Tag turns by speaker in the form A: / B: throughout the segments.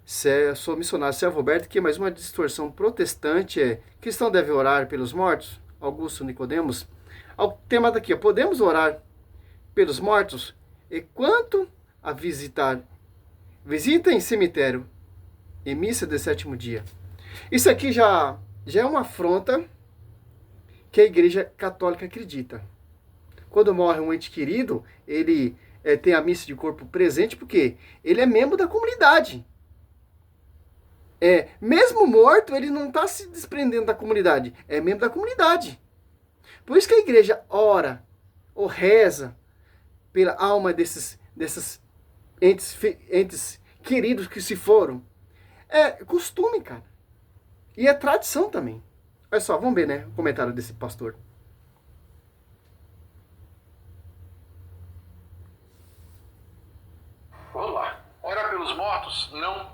A: Sou missionário Servo Roberto, que mais uma distorção protestante é: cristão deve orar pelos mortos? Augusto Nicodemos. O tema daqui, podemos orar pelos mortos? E quanto a visita em cemitério e missa de sétimo dia? Isso aqui já é uma afronta que a Igreja Católica acredita. Quando morre um ente querido, ele tem a missa de corpo presente porque ele é membro da comunidade. Mesmo morto, ele não está se desprendendo da comunidade. É membro da comunidade. Por isso que a igreja ora ou reza pela alma desses entes queridos que se foram. É costume, cara. E é tradição também. Olha só, vamos ver, né? O comentário desse pastor.
B: Vamos lá. Orar pelos mortos? Não.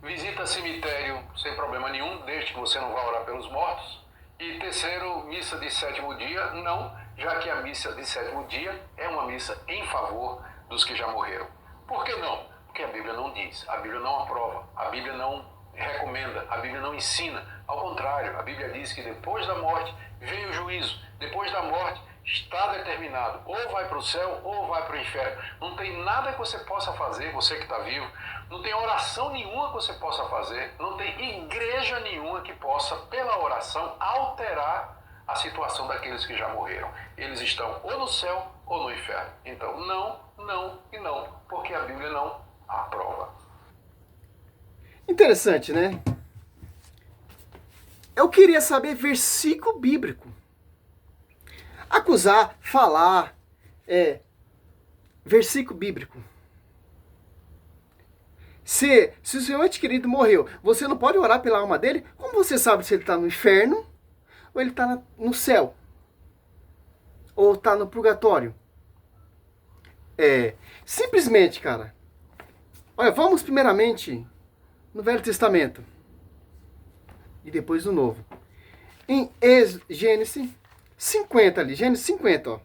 B: Visita cemitério sem problema nenhum, desde que você não vá orar pelos mortos. E terceiro, missa de sétimo dia? Não, já que a missa de sétimo dia é uma missa em favor dos que já morreram. Por que não? Porque a Bíblia não diz, a Bíblia não aprova, a Bíblia não recomenda, a Bíblia não ensina. Ao contrário, a Bíblia diz que depois da morte vem o juízo. Depois da morte está determinado, ou vai para o céu ou vai para o inferno. Não tem nada que você possa fazer, você que está vivo, não tem oração nenhuma que você possa fazer, não tem igreja nenhuma que possa, pela oração, alterar a situação daqueles que já morreram. Eles estão ou no céu ou no inferno. Então, não, não e não, porque a Bíblia não aprova.
A: Interessante, né? Eu queria saber versículo bíblico. Acusar, falar, versículo bíblico. Se o seu ente querido morreu, você não pode orar pela alma dele? Como você sabe se ele está no inferno ou ele está no céu? Ou está no purgatório? Simplesmente, cara. Olha, vamos primeiramente no Velho Testamento e depois no Novo. Em Gênesis 50 ali, Gênesis 50, ó.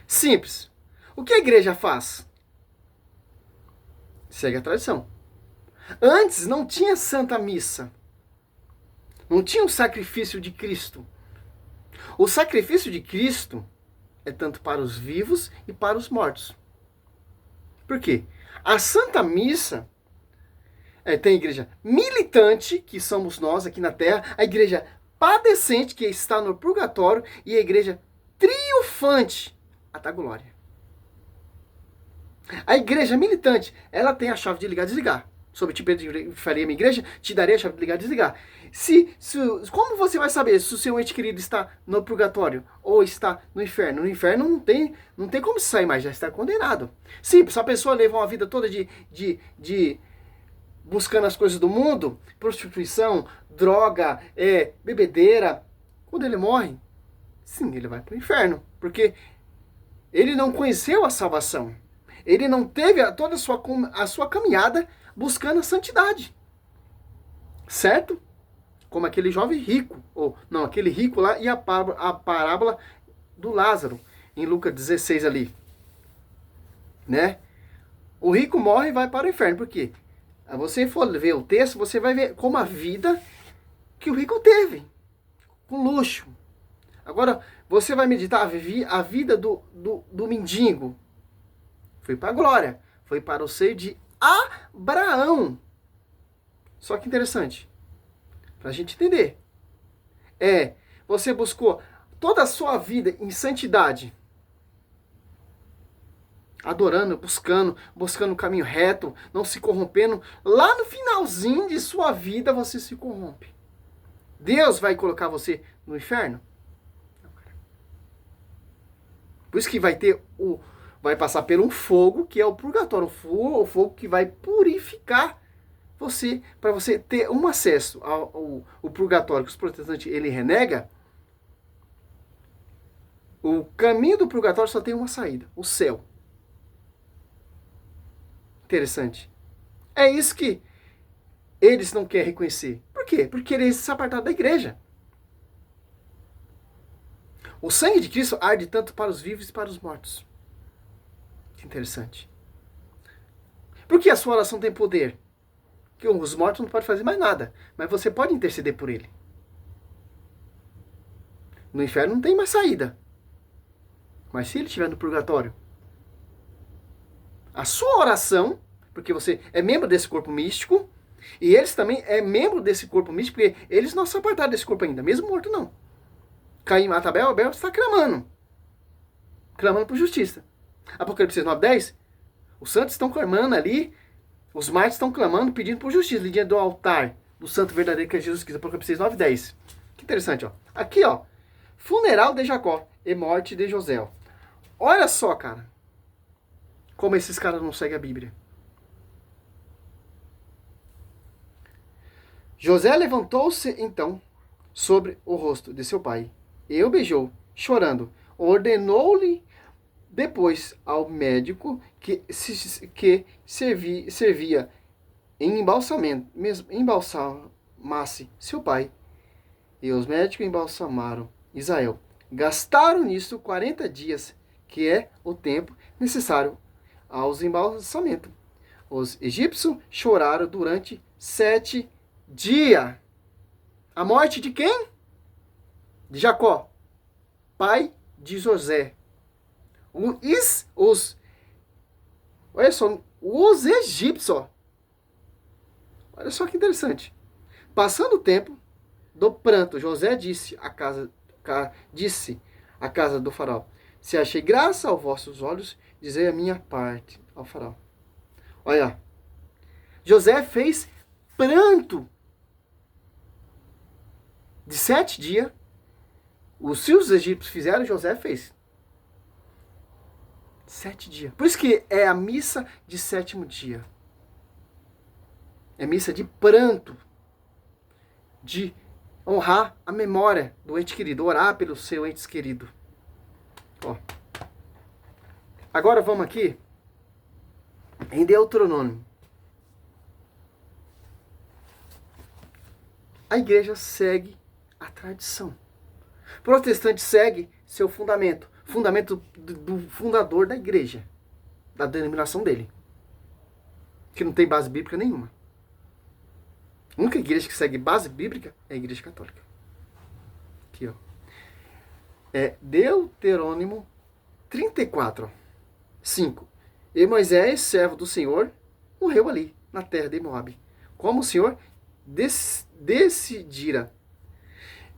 A: Simples. O que a igreja faz? Segue a tradição. Antes não tinha Santa Missa. Não tinha o sacrifício de Cristo. O sacrifício de Cristo é tanto para os vivos e para os mortos. Por quê? A Santa Missa tem a igreja militante, que somos nós aqui na Terra, a igreja padecente, que está no purgatório, e a igreja triunfante, a da glória. A igreja militante, ela tem a chave de ligar e desligar. Sobre ti faria minha igreja, te darei a chave de ligar e desligar. Como você vai saber se o seu ente querido está no purgatório ou está no inferno? No inferno não tem como sair mais, já está condenado. Simples, a pessoa leva uma vida toda de buscando as coisas do mundo, prostituição, droga, bebedeira. Quando ele morre, sim, ele vai para o inferno. Porque ele não conheceu a salvação. Ele não teve toda a sua caminhada buscando a santidade. Certo? Como aquele jovem rico. Ou, não, aquele rico lá e a parábola do Lázaro. Em Lucas 16 ali. Né? O rico morre e vai para o inferno. Por quê? Se você for ver o texto, você vai ver como a vida que o rico teve. Com luxo. Agora, você vai meditar a vida do mendigo. Foi para a glória. Foi para o seio de Abraão. Só que interessante. Para a gente entender. Você buscou toda a sua vida em santidade. Adorando, buscando o caminho reto, não se corrompendo. Lá no finalzinho de sua vida você se corrompe. Deus vai colocar você no inferno? Por isso que vai passar por um fogo, que é o purgatório, o fogo que vai purificar você, para você ter um acesso ao purgatório que os protestantes ele renega. O caminho do purgatório só tem uma saída, o céu. Interessante. É isso que eles não querem reconhecer. Por quê? Porque eles se apartaram da igreja. O sangue de Cristo arde tanto para os vivos e para os mortos. Que interessante. Por que a sua oração tem poder? Porque os mortos não podem fazer mais nada, mas você pode interceder por ele. No inferno não tem mais saída. Mas se ele estiver no purgatório, a sua oração, porque você é membro desse corpo místico, e eles também é membro desse corpo místico, porque eles não se apartaram desse corpo ainda, mesmo morto não. Caim mata Abel, Abel está clamando por justiça. Apocalipse 9:10, os santos estão clamando ali, os mártires estão clamando, pedindo por justiça, ali diante do altar do santo verdadeiro que é Jesus Cristo. Apocalipse 9:10. Que interessante, ó. Aqui, ó. Funeral de Jacó e morte de José. Olha só, cara. Como esses caras não seguem a Bíblia. José levantou-se, então, sobre o rosto de seu pai, e o beijou, chorando. Ordenou-lhe depois ao médico que servia em embalsamasse seu pai. E os médicos embalsamaram Israel. Gastaram nisso 40 dias, que é o tempo necessário aos embalsamentos. Os egípcios choraram durante 7 dias. A morte de quem? De Jacó, pai de José. Olha só, os egípcios. Olha só que interessante. Passando o tempo do pranto, José disse à casa do faraó: se achei graça aos vossos olhos, dizei a minha parte ao faraó. Olha, José fez pranto de 7 dias. Os egípcios fizeram, José fez 7 dias. Por isso que é a missa de 7º dia. É missa de pranto, de honrar a memória do ente querido, orar pelo seu ente querido. Ó. Agora vamos aqui em Deuteronômio. A igreja segue a tradição. O protestante segue seu fundamento do fundador da igreja, da denominação dele, que não tem base bíblica nenhuma. A única igreja que segue base bíblica é a igreja católica. Aqui, ó. É Deuteronômio 34, 5. E Moisés, servo do Senhor, morreu ali, na terra de Moabe, como o Senhor decidira.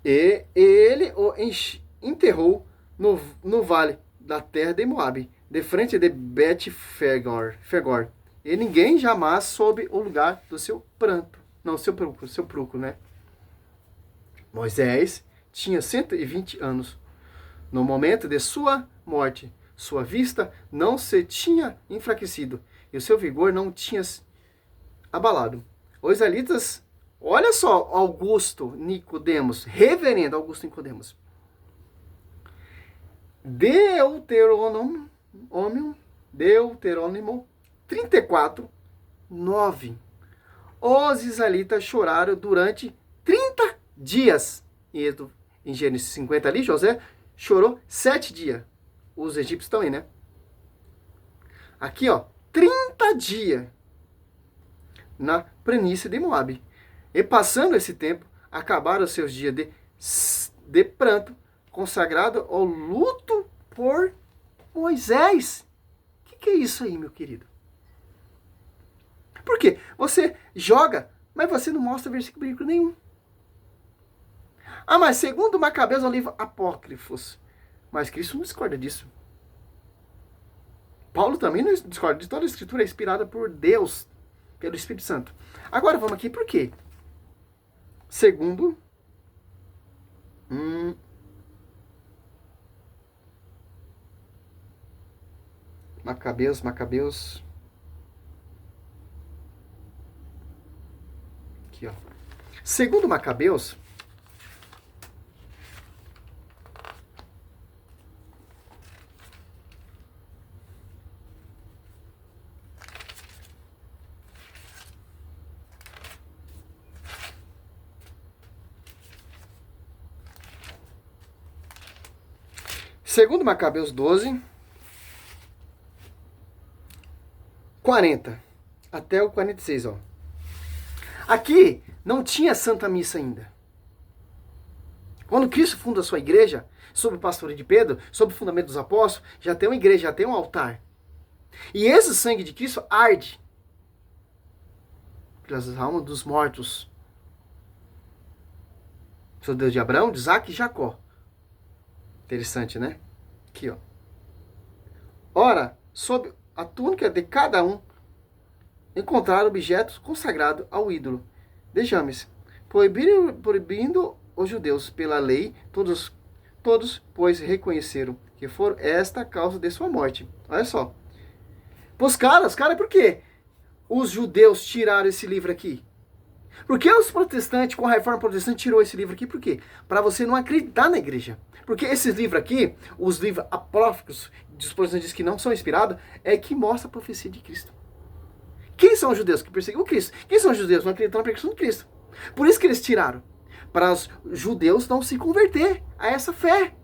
A: E ele o enterrou no vale da terra de Moabe, de frente de Bet-Fegor. E ninguém jamais soube o lugar do seu pranto. Não, seu pruco, né? Moisés tinha 120 anos. No momento de sua morte, sua vista não se tinha enfraquecido e o seu vigor não tinha abalado. Os israelitas, olha só, Augusto Nicodemos, reverendo Augusto Nicodemos. Deuteronômio 34, 9. Os israelitas choraram durante 30 dias. Em Gênesis 50 ali, José chorou 7 dias. Os egípcios estão aí, né? Aqui, ó, 30 dias na planície de Moabe. E passando esse tempo, acabaram os seus dias de pranto, consagrado ao luto por Moisés. O que é isso aí, meu querido? Por quê? Você joga, mas você não mostra versículo bíblico nenhum. Ah, mas segundo Macabeus é um livro apócrifos. Mas Cristo não discorda disso. Paulo também não discorda de toda a escritura é inspirada por Deus, pelo Espírito Santo. Agora vamos aqui, por quê? Segundo Macabeus. Aqui, ó. Segundo Macabeus, segundo Macabeus 12, 40. até o 46, ó. Aqui não tinha Santa Missa ainda. Quando Cristo funda a sua igreja, sob o pastoreio de Pedro, sob o fundamento dos apóstolos, já tem uma igreja, já tem um altar. E esse sangue de Cristo arde pelas almas dos mortos. Sou Deus de Abraão, de Isaac e Jacó. Interessante, né? Aqui, ó. Ora, sob a túnica de cada um, encontrar objetos consagrados ao ídolo de James, proibindo os judeus pela lei, todos, pois, reconheceram que for esta a causa de sua morte. Olha só. Os caras, por quê? Os judeus tiraram esse livro aqui. Por que os protestantes, com a reforma protestante, tirou esse livro aqui? Por quê? Para você não acreditar na igreja. Porque esses livros aqui, os livros apócrifos, os protestantes dizem que não são inspirados, é que mostra a profecia de Cristo. Quem são os judeus que perseguiram Cristo? Quem são os judeus que não acreditam na pregação de Cristo? Por isso que eles tiraram. Para os judeus não se converter a essa fé.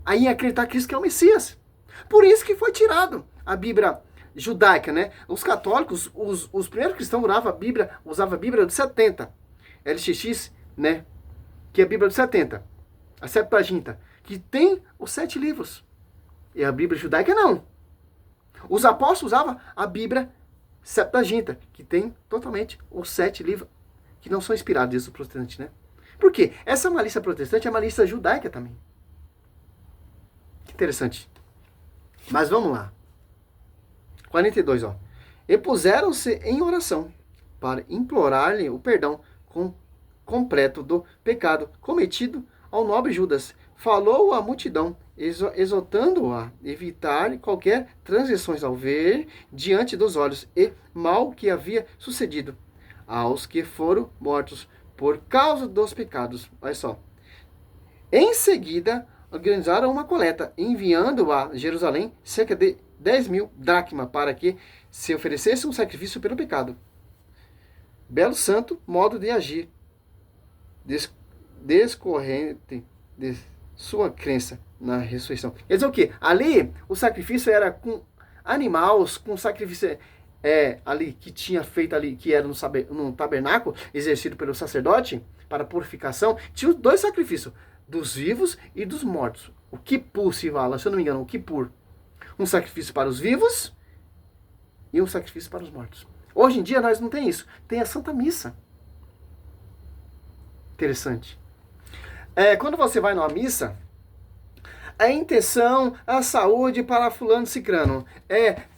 A: Aí acreditar que Cristo que é o Messias. Por isso que foi tirado a Bíblia judaica, né? Os católicos, os primeiros cristãos usavam a Bíblia de 70. LXX, né? Que é a Bíblia de 70. A Septuaginta, que tem os 7 livros. E a Bíblia judaica não. Os apóstolos usavam a Bíblia Septuaginta, que tem totalmente os 7 livros que não são inspirados desde o protestante, né? Por quê? Essa malícia protestante é uma malícia judaica também. Que interessante. Mas vamos lá. 42, ó. E puseram-se em oração para implorar-lhe o perdão completo do pecado cometido ao nobre Judas. Falou à multidão, exortando-a a evitar qualquer transgressões ao ver diante dos olhos e mal que havia sucedido aos que foram mortos por causa dos pecados. Olha só. Em seguida, organizaram uma coleta, enviando a Jerusalém cerca de 10.000 dracmas para que se oferecesse um sacrifício pelo pecado. Belo santo modo de agir, descorrente de sua crença na ressurreição. Quer dizer o quê? Ali, o sacrifício era com animais, com sacrifício ali que tinha feito ali, que era no tabernáculo, exercido pelo sacerdote, para purificação. Tinha os 2 sacrifícios, dos vivos e dos mortos. O Kippur se fala, se eu não me engano, o Kippur. Um sacrifício para os vivos e um sacrifício para os mortos. Hoje em dia nós não tem isso. Tem a Santa Missa. Interessante. Quando você vai numa missa, a intenção, a saúde para fulano cicrano.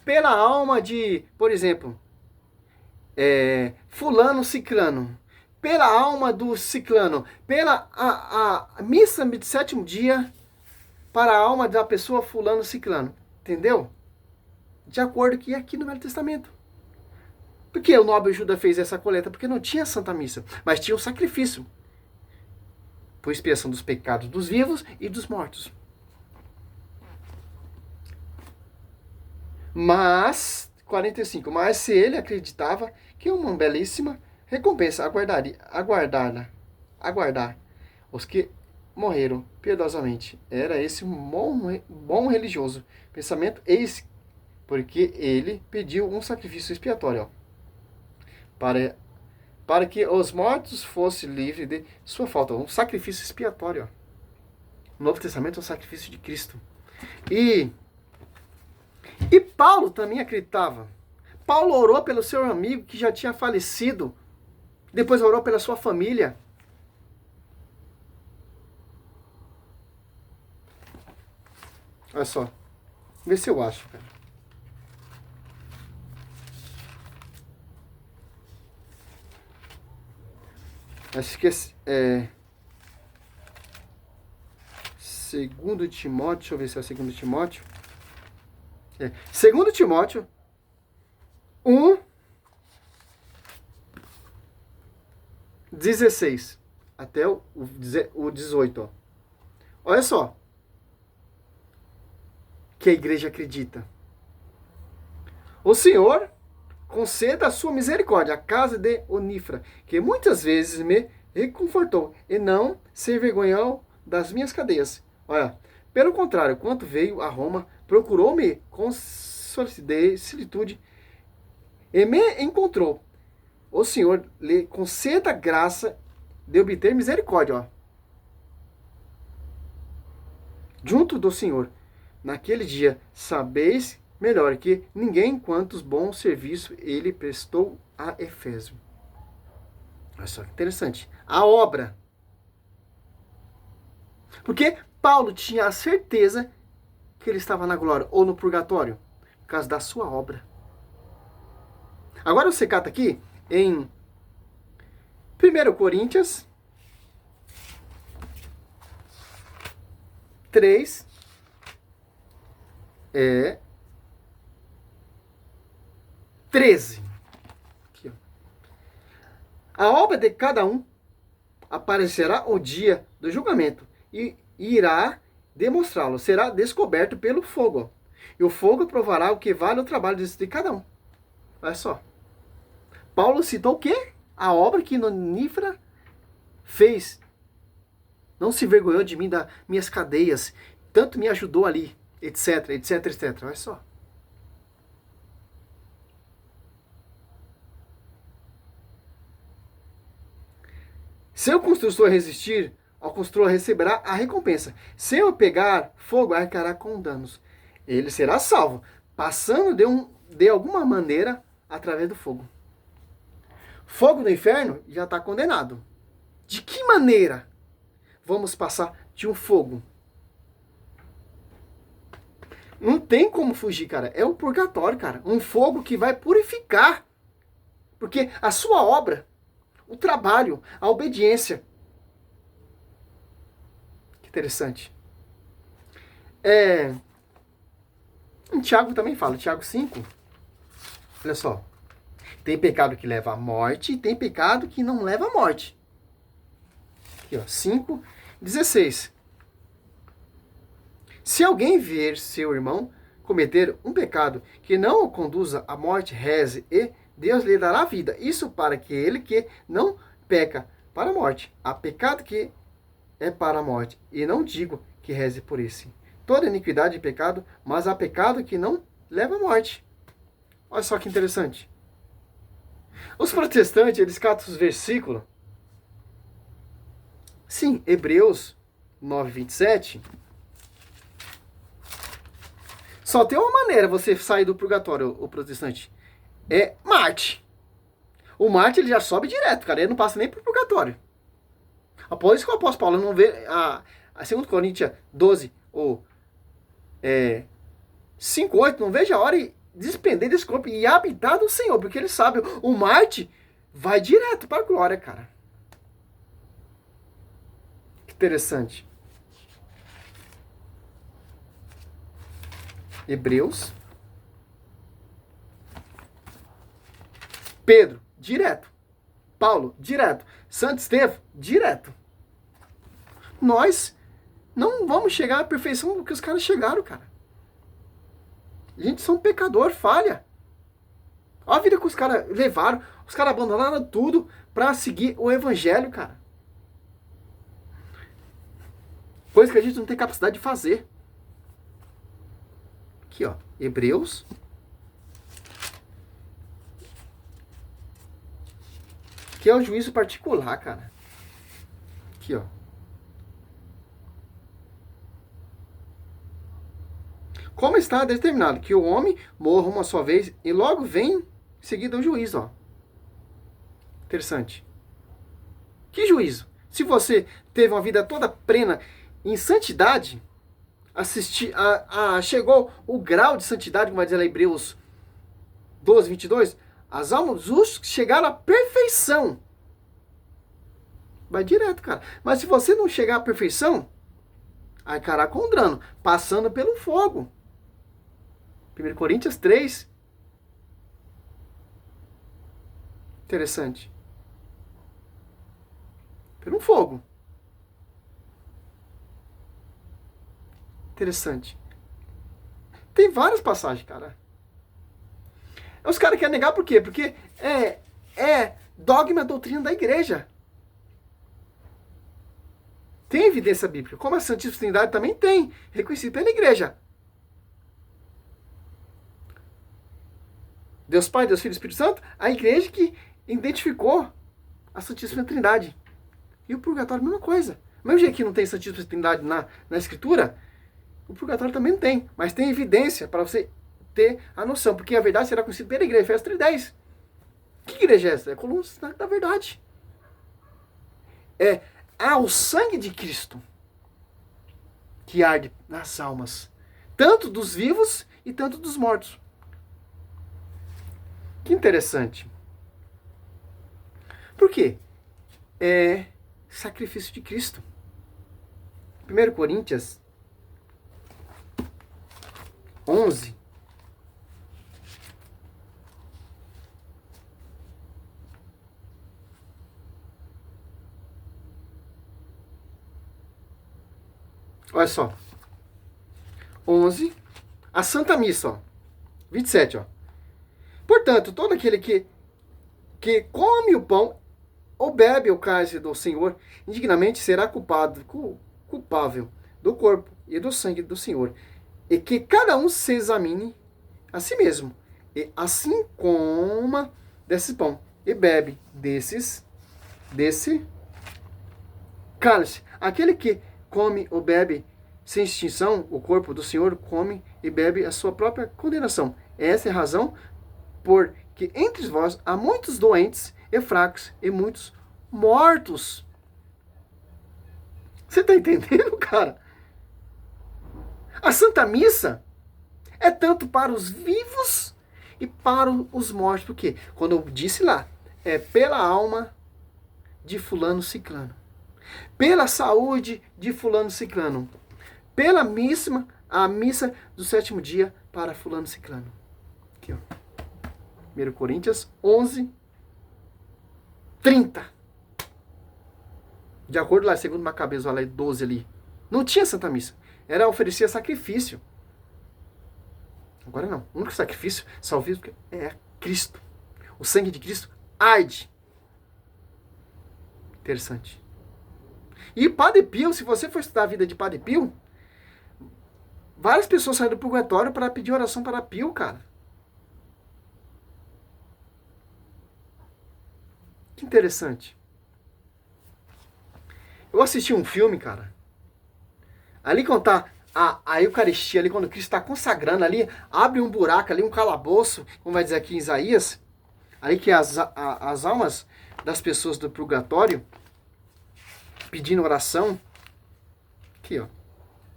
A: Pela alma de, por exemplo, fulano cicrano. Pela alma do ciclano. Pela a missa de 7º dia para a alma da pessoa fulano ciclano. Entendeu? De acordo com aqui no Velho Testamento. Por que o nobre Judas fez essa coleta? Porque não tinha Santa Missa, mas tinha o sacrifício. Por expiação dos pecados dos vivos e dos mortos. Mas, 45, mas se ele acreditava que uma belíssima recompensa aguardar os que morreram piedosamente. Era esse um bom religioso pensamento, eis porque ele pediu um sacrifício expiatório, ó, para que os mortos fossem livres de sua falta. Um sacrifício expiatório. Ó. O Novo Testamento é o sacrifício de Cristo. E Paulo também acreditava. Paulo orou pelo seu amigo que já tinha falecido. Depois orou pela sua família. Olha só. Vê se eu acho, cara. Acho que segundo Timóteo, deixa eu ver se é o segundo Timóteo. Segundo Timóteo 1:16 até o 18. Ó. Olha só. Que a igreja acredita. O Senhor conceda a sua misericórdia à casa de Onífera, que muitas vezes me reconfortou e não se envergonhou das minhas cadeias. Olha, pelo contrário, quando veio a Roma, procurou-me com solicitude E me encontrou. O Senhor lhe conceda graça de obter misericórdia, ó. Junto do Senhor, naquele dia, sabeis melhor que ninguém quantos bons serviços ele prestou a Efésio. Olha só que interessante. A obra. Porque Paulo tinha a certeza que ele estava na glória ou no purgatório, por causa da sua obra. Agora você cata aqui em 1 Coríntios 3, 13. Aqui, ó. A obra de cada um aparecerá o dia do julgamento e irá demonstrá-lo. Será descoberto pelo fogo. E o fogo provará o que vale o trabalho de cada um. Olha só. Paulo citou o quê? A obra que Nífera fez. Não se envergonhou de mim, das minhas cadeias. Tanto me ajudou ali, etc, etc, etc. Olha só. Se o construtor resistir, o construtor receberá a recompensa. Se eu pegar fogo, arcará com danos. Ele será salvo, passando de alguma maneira através do fogo. Fogo do inferno já está condenado. De que maneira vamos passar de um fogo? Não tem como fugir, cara. É o purgatório, cara. Um fogo que vai purificar. Porque a sua obra, o trabalho, a obediência. Que interessante. Em Tiago também fala, Tiago 5. Olha só. Tem pecado que leva à morte e tem pecado que não leva à morte. Aqui, ó, 5:16. Se alguém ver seu irmão cometer um pecado que não o conduza à morte, reze e Deus lhe dará vida. Isso para que ele que não peca para a morte. Há pecado que é para a morte. E não digo que reze por esse. Toda iniquidade é pecado, mas há pecado que não leva à morte. Olha só que interessante. Os protestantes, eles catam os versículos. Sim, Hebreus 9:27. Só tem uma maneira você sair do purgatório, o protestante. É Marte. O Marte ele já sobe direto, cara. Ele não passa nem pro purgatório. Após isso que o apóstolo Paulo não vê a 2 Coríntios 12 ou 5:8, não veja a hora de despender desse corpo e habitar do Senhor, porque ele sabe, o Marte vai direto para a glória, cara. Que interessante. Hebreus. Pedro, direto. Paulo, direto. Santo Estevão, direto. Nós não vamos chegar à perfeição que os caras chegaram, cara. A gente são pecador, falha. Olha a vida que os caras levaram. Os caras abandonaram tudo pra seguir o evangelho, cara. Coisa que a gente não tem capacidade de fazer. Aqui, ó. Hebreus. Que é o juízo particular, cara. Aqui, ó. Como está determinado que o homem morra uma só vez e logo vem seguido o juízo, ó. Interessante. Que juízo? Se você teve uma vida toda plena em santidade, chegou o grau de santidade, como vai dizer lá em Hebreus 12:22, as almas justas chegaram à perfeição. Vai direto, cara. Mas se você não chegar à perfeição, aí cará com dano, passando pelo fogo. 1 Coríntios 3. Interessante. Pelo fogo. Interessante. Tem várias passagens, cara. Os caras querem negar por quê? Porque é dogma, doutrina da igreja. Tem evidência bíblica. Como a Santíssima Trindade também tem. Reconhecido pela igreja. Deus Pai, Deus Filho e Espírito Santo, a igreja que identificou a Santíssima Trindade. E o purgatório, a mesma coisa. Mesmo jeito que não tem Santíssima Trindade na Escritura, o purgatório também não tem. Mas tem evidência para você ter a noção. Porque a verdade será conhecida pela igreja. Efésios 3:10. Que igreja é essa? É a coluna da verdade. É o sangue de Cristo que arde nas almas. Tanto dos vivos e tanto dos mortos. Que interessante. Por quê? É sacrifício de Cristo. 1 Coríntios 11. Olha só. 11. A Santa Missa, ó. 27, ó. Portanto, todo aquele que come o pão ou bebe o cálice do Senhor, indignamente será culpável do corpo e do sangue do Senhor. E que cada um se examine a si mesmo. E assim coma desse pão e bebe desse cálice. Aquele que come ou bebe sem distinção o corpo do Senhor, come e bebe a sua própria condenação. Essa é a razão porque entre vós há muitos doentes e fracos e muitos mortos. Você está entendendo, cara? A Santa Missa é tanto para os vivos e para os mortos. Por quê? Quando eu disse lá, é pela alma de fulano ciclano, pela saúde de fulano ciclano, pela a missa do sétimo dia para fulano ciclano. Aqui, ó. 1 Coríntios 11, 30. De acordo lá, segundo Macabeus, olha aí, 12 ali. Não tinha Santa Missa. Era oferecer sacrifício. Agora não. O único sacrifício salvífico é Cristo. O sangue de Cristo arde. Interessante. E Padre Pio, se você for estudar a vida de Padre Pio, várias pessoas saíram do purgatório para pedir oração para Pio, cara. Que interessante. Eu assisti um filme, cara. Ali quando tá a Eucaristia, ali quando Cristo está consagrando ali, abre um buraco ali, um calabouço, como vai dizer aqui em Isaías, ali que as almas das pessoas do purgatório pedindo oração. Aqui, ó.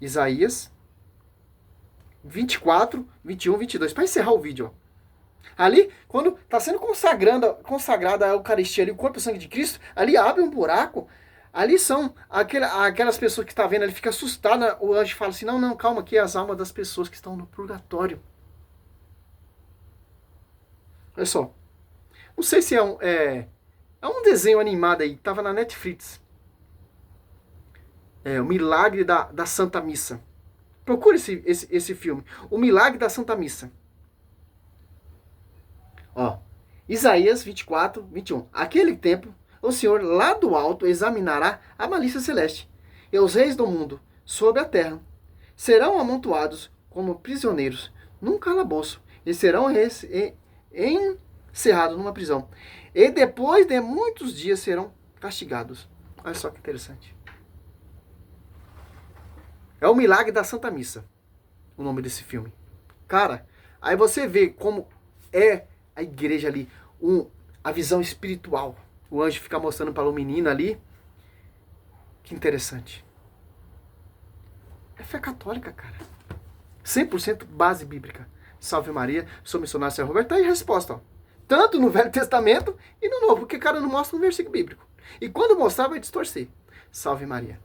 A: Isaías 24, 21, 22. Para encerrar o vídeo, ó. Ali, quando está sendo consagrada a Eucaristia, ali, o corpo e o sangue de Cristo, ali abre um buraco. Ali são aquelas pessoas que estão vendo, ele fica assustada. O anjo fala assim: não, calma, aqui é as almas das pessoas que estão no purgatório. Olha só. Não sei se é um desenho animado aí, estava na Netflix. É o Milagre da Santa Missa. Procure esse filme. O Milagre da Santa Missa. Ó, Isaías 24, 21. Aquele tempo, o Senhor lá do alto examinará a malícia celeste, e os reis do mundo sobre a terra serão amontoados como prisioneiros num calabouço, e serão encerrados numa prisão. E depois de muitos dias serão castigados. Olha só que interessante. É o Milagre da Santa Missa, o nome desse filme. Cara, aí você vê como é a igreja ali, a visão espiritual. O anjo fica mostrando para o menino ali. Que interessante. É fé católica, cara. 100% base bíblica. Salve Maria, sou missionário Sérgio Roberto. Tá aí a resposta, ó. Tanto no Velho Testamento e no Novo, porque o cara não mostra um versículo bíblico. E quando mostrar, vai distorcer. Salve Maria.